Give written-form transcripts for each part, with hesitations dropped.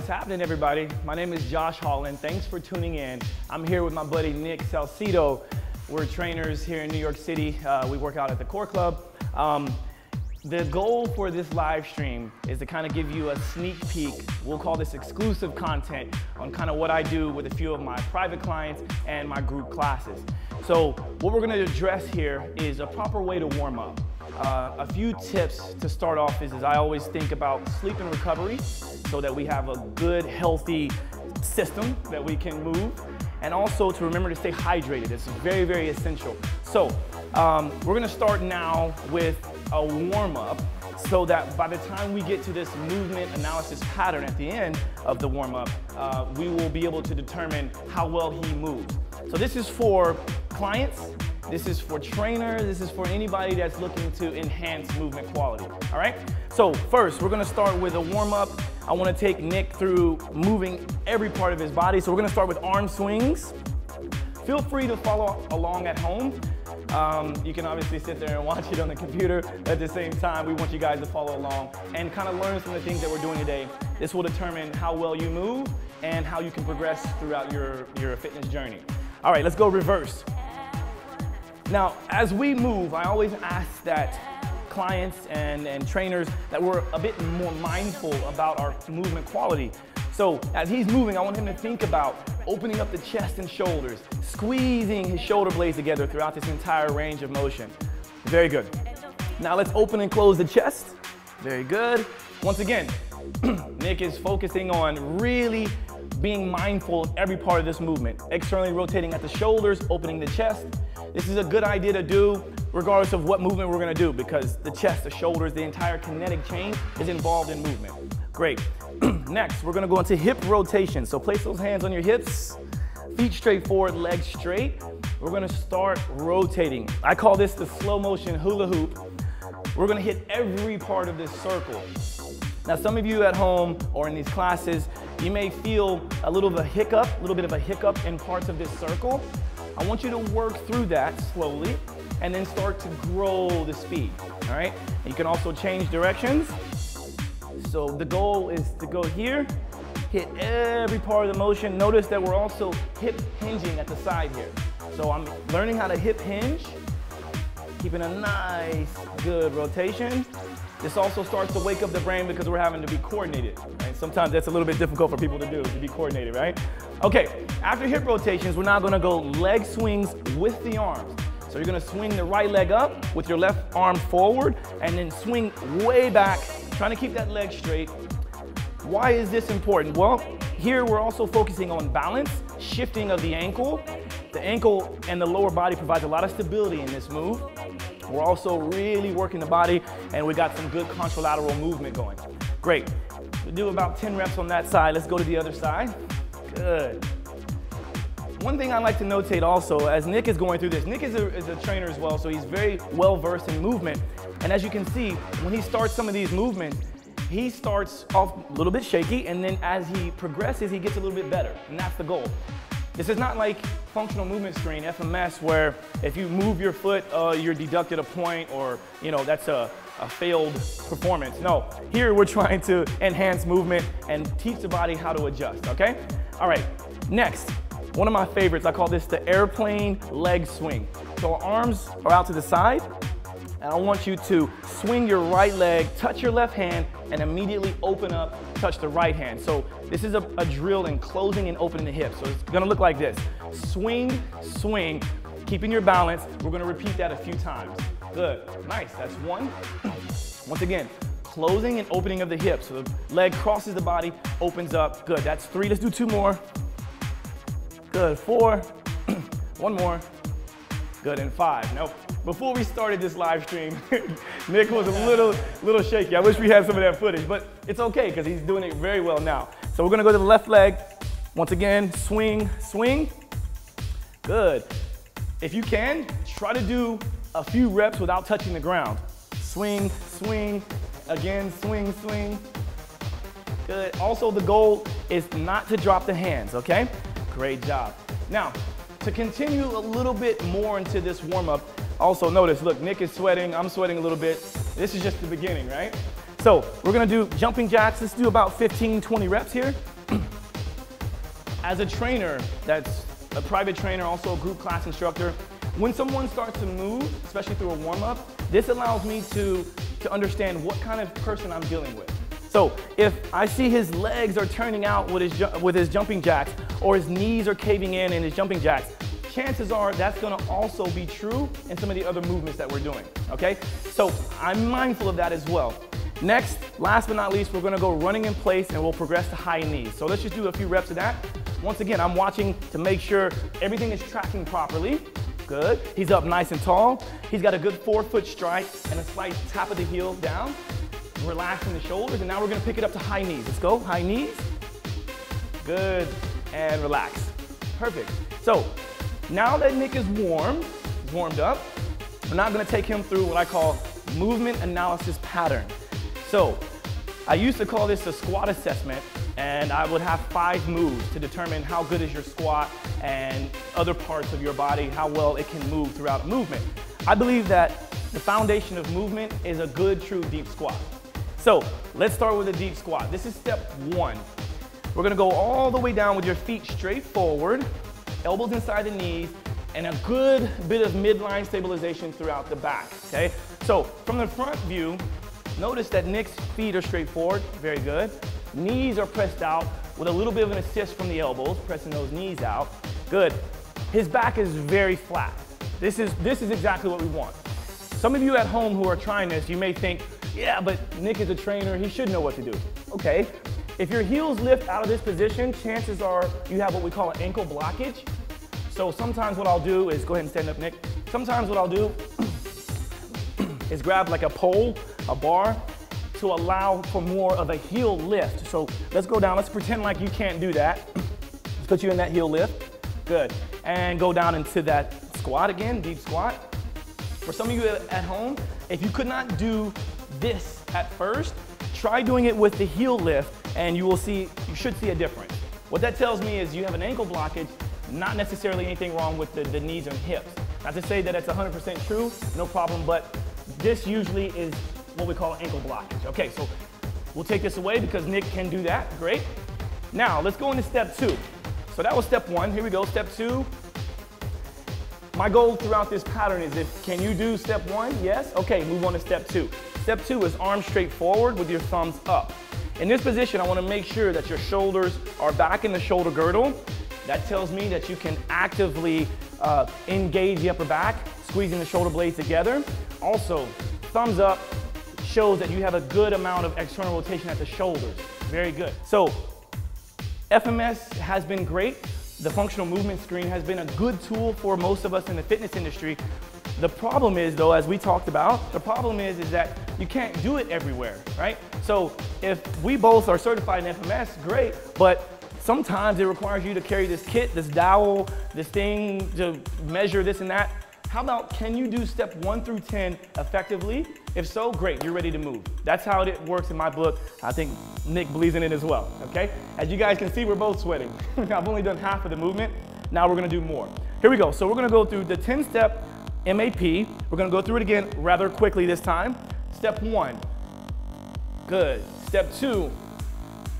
What's happening, everybody? My name is Josh Holland. Thanks for tuning in. I'm here with my buddy Nick Salcido. We're trainers here in New York City. We work out at the Core Club. The goal for this live stream is to kind of give you a sneak peek. We'll call this exclusive content on kind of what I do with a few of my private clients and my group classes. So what we're going to address here is a proper way to warm up. A few tips to start off is I always think about sleep and recovery so that we have a good, healthy system that we can move, and also to remember to stay hydrated. It's very, very essential. So we're gonna start now with a warm-up so that by the time we get to this movement analysis pattern at the end of the warm-up, we will be able to determine how well he moves. So this is for clients, this is for trainers, this is for anybody that's looking to enhance movement quality, all right? So first, we're gonna start with a warm-up. I wanna take Nick through moving every part of his body. So we're gonna start with arm swings. Feel free to follow along at home. You can obviously sit there and watch it on the computer. At the same time, we want you guys to follow along and kind of learn some of the things that we're doing today. This will determine how well you move and how you can progress throughout your fitness journey. All right, let's go reverse. Now, as we move, I always ask that clients and trainers that we're a bit more mindful about our movement quality. So as he's moving, I want him to think about opening up the chest and shoulders, squeezing his shoulder blades together throughout this entire range of motion. Very good. Now let's open and close the chest. Very good. Once again, Nick is focusing on really being mindful of every part of this movement. Externally rotating at the shoulders, opening the chest. This is a good idea to do regardless of what movement we're gonna do, because the chest, the shoulders, the entire kinetic chain is involved in movement. Great. Next, we're gonna go into hip rotation. So place those hands on your hips, feet straight forward, legs straight. We're gonna start rotating. I call this the slow motion hula hoop. We're gonna hit every part of this circle. Now, some of you at home or in these classes, you may feel a little bit of a hiccup in parts of this circle. I want you to work through that slowly and then start to grow the speed, all right? You can also change directions. So the goal is to go here, hit every part of the motion. Notice that we're also hip hinging at the side here. So I'm learning how to hip hinge, keeping a nice, good rotation. This also starts to wake up the brain because we're having to be coordinated, right? Sometimes that's a little bit difficult for people to do, to be coordinated, right? Okay, after hip rotations, we're now gonna go leg swings with the arms. So you're gonna swing the right leg up with your left arm forward and then swing way back, trying to keep that leg straight. Why is this important? Well, here we're also focusing on balance, shifting of the ankle. The ankle and the lower body provides a lot of stability in this move. We're also really working the body, and we got some good contralateral movement going. Great. We'll do about 10 reps on that side. Let's go to the other side. Good. One thing I like to notate also, as Nick is going through this, Nick is a trainer as well, so he's very well versed in movement. And as you can see, when he starts some of these movements, he starts off a little bit shaky, and then as he progresses, he gets a little bit better, and that's the goal. This is not like functional movement screen, FMS, where if you move your foot, you're deducted a point, or that's a failed performance. No, here we're trying to enhance movement and teach the body how to adjust, okay? All right, next, one of my favorites, I call this the airplane leg swing. So our arms are out to the side, and I want you to swing your right leg, touch your left hand, and immediately open up, touch the right hand. So this is a drill in closing and opening the hips. So it's gonna look like this. Swing, swing, keeping your balance. We're gonna repeat that a few times. Good, nice, that's one. Once again, closing and opening of the hips. So the leg crosses the body, opens up. Good, that's 3, let's do 2 more. Good, 4, 1 more. Good, and 5, nope. Before we started this live stream, Nick was a little shaky. I wish we had some of that footage, but it's okay because he's doing it very well now. So we're gonna go to the left leg. Once again, swing, swing. Good. If you can, try to do a few reps without touching the ground. Swing, swing, again, swing, swing. Good. Also, the goal is not to drop the hands, okay? Great job. Now, to continue a little bit more into this warm-up, also notice, look, Nick is sweating, I'm sweating a little bit. This is just the beginning, right? So we're gonna do jumping jacks. Let's do about 15, 20 reps here. as a trainer, that's a private trainer, also a group class instructor, when someone starts to move, especially through a warm-up, this allows me to understand what kind of person I'm dealing with. So if I see his legs are turning out with his jumping jacks, or his knees are caving in his jumping jacks, chances are that's gonna also be true in some of the other movements that we're doing, okay? So I'm mindful of that as well. Next, last but not least, we're gonna go running in place and we'll progress to high knees. So let's just do a few reps of that. Once again, I'm watching to make sure everything is tracking properly. Good. He's up nice and tall. He's got a good 4-foot strike and a slight tap of the heel down. Relaxing the shoulders, and now we're gonna pick it up to high knees. Let's go, high knees. Good, and relax. Perfect. So, now that Nick is warmed up, we're now gonna take him through what I call movement analysis pattern. So, I used to call this a squat assessment, and I would have 5 moves to determine how good is your squat and other parts of your body, how well it can move throughout a movement. I believe that the foundation of movement is a good, true deep squat. So let's start with a deep squat. This is step 1. We're gonna go all the way down with your feet straight forward, elbows inside the knees, and a good bit of midline stabilization throughout the back, okay? So from the front view, notice that Nick's feet are straight forward, very good. Knees are pressed out with a little bit of an assist from the elbows, pressing those knees out, good. His back is very flat. This is exactly what we want. Some of you at home who are trying this, you may think, yeah, but Nick is a trainer, he should know what to do. Okay, if your heels lift out of this position, chances are you have what we call an ankle blockage. So sometimes what I'll do is, go ahead and stand up, Nick. Sometimes what I'll do is grab like a pole, a bar, to allow for more of a heel lift. So let's go down, let's pretend like you can't do that. Let's put you in that heel lift, good. And go down into that squat again, deep squat. For some of you at home, if you could not do this at first, try doing it with the heel lift and you should see a difference. What that tells me is you have an ankle blockage, not necessarily anything wrong with the knees and hips. Not to say that it's 100% true, no problem, but this usually is what we call an ankle blockage. Okay, so we'll take this away because Nick can do that, great. Now, let's go into step 2. So that was step 1, here we go, step 2. My goal throughout this pattern is can you do step 1? Yes? Okay, move on to step 2. Step 2 is arms straight forward with your thumbs up. In this position, I want to make sure that your shoulders are back in the shoulder girdle. That tells me that you can actively engage the upper back, squeezing the shoulder blades together. Also, thumbs up shows that you have a good amount of external rotation at the shoulders. Very good. So, FMS has been great. The functional movement screen has been a good tool for most of us in the fitness industry. The problem is, though, as we talked about, the problem is that you can't do it everywhere, right? So if we both are certified in FMS, great, but sometimes it requires you to carry this kit, this dowel, this thing to measure this and that. How about, can you do step 1 through 10 effectively? If so, great, you're ready to move. That's how it works in my book. I think Nick believes in it as well, okay? As you guys can see, we're both sweating. I've only done half of the movement. Now we're gonna do more. Here we go. So we're gonna go through the 10-step MAP. We're gonna go through it again rather quickly this time. Step 1, good. Step 2,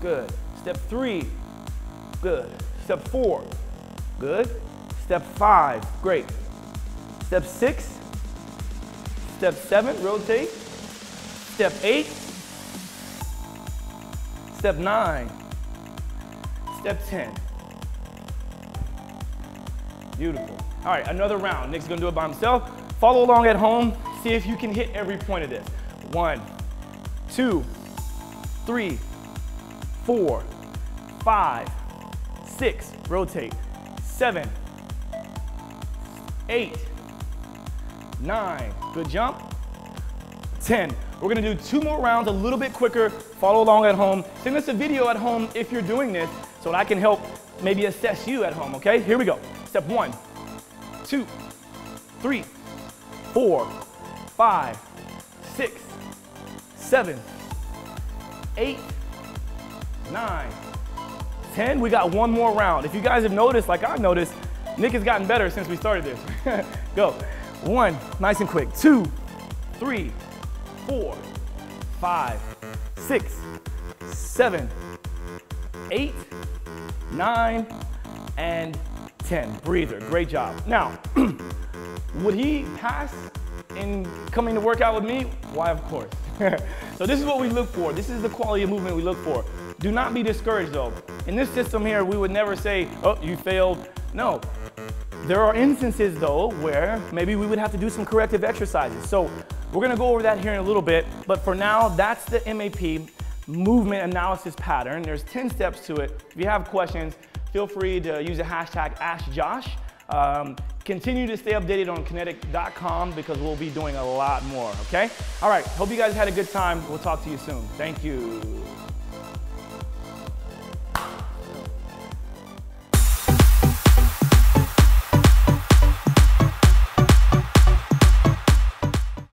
good. Step 3, good. Step 4, good. Step 5, great. Step 6, step 7, rotate. Step 8, step 9, step 10. Beautiful. All right, another round. Nick's gonna do it by himself. Follow along at home. See if you can hit every point of this. 1, 2, 3, 4, 5, 6, rotate. 7, 8, 9, good jump. 10. We're gonna do 2 more rounds a little bit quicker. Follow along at home. Send us a video at home if you're doing this so that I can help maybe assess you at home, okay? Here we go. Step 1, 2, 3, 4, 5, 6, 7, 8, 9, 10. We got 1 more round. If you guys have noticed, like I've noticed, Nick has gotten better since we started this. Go. 1, nice and quick. 2, 3, 4, 5, 6, 7, 8, 9, and 10. Breather, great job. Now, would he pass in coming to work out with me? Why, of course. So this is what we look for. This is the quality of movement we look for. Do not be discouraged though. In this system here, we would never say, oh, you failed. No. There are instances though where maybe we would have to do some corrective exercises. So we're gonna go over that here in a little bit, but for now, that's the MAP, movement analysis pattern. There's 10 steps to it. If you have questions, feel free to use the hashtag AskJosh. Continue to stay updated on Qinetic.com because we'll be doing a lot more, okay? All right, hope you guys had a good time. We'll talk to you soon. Thank you.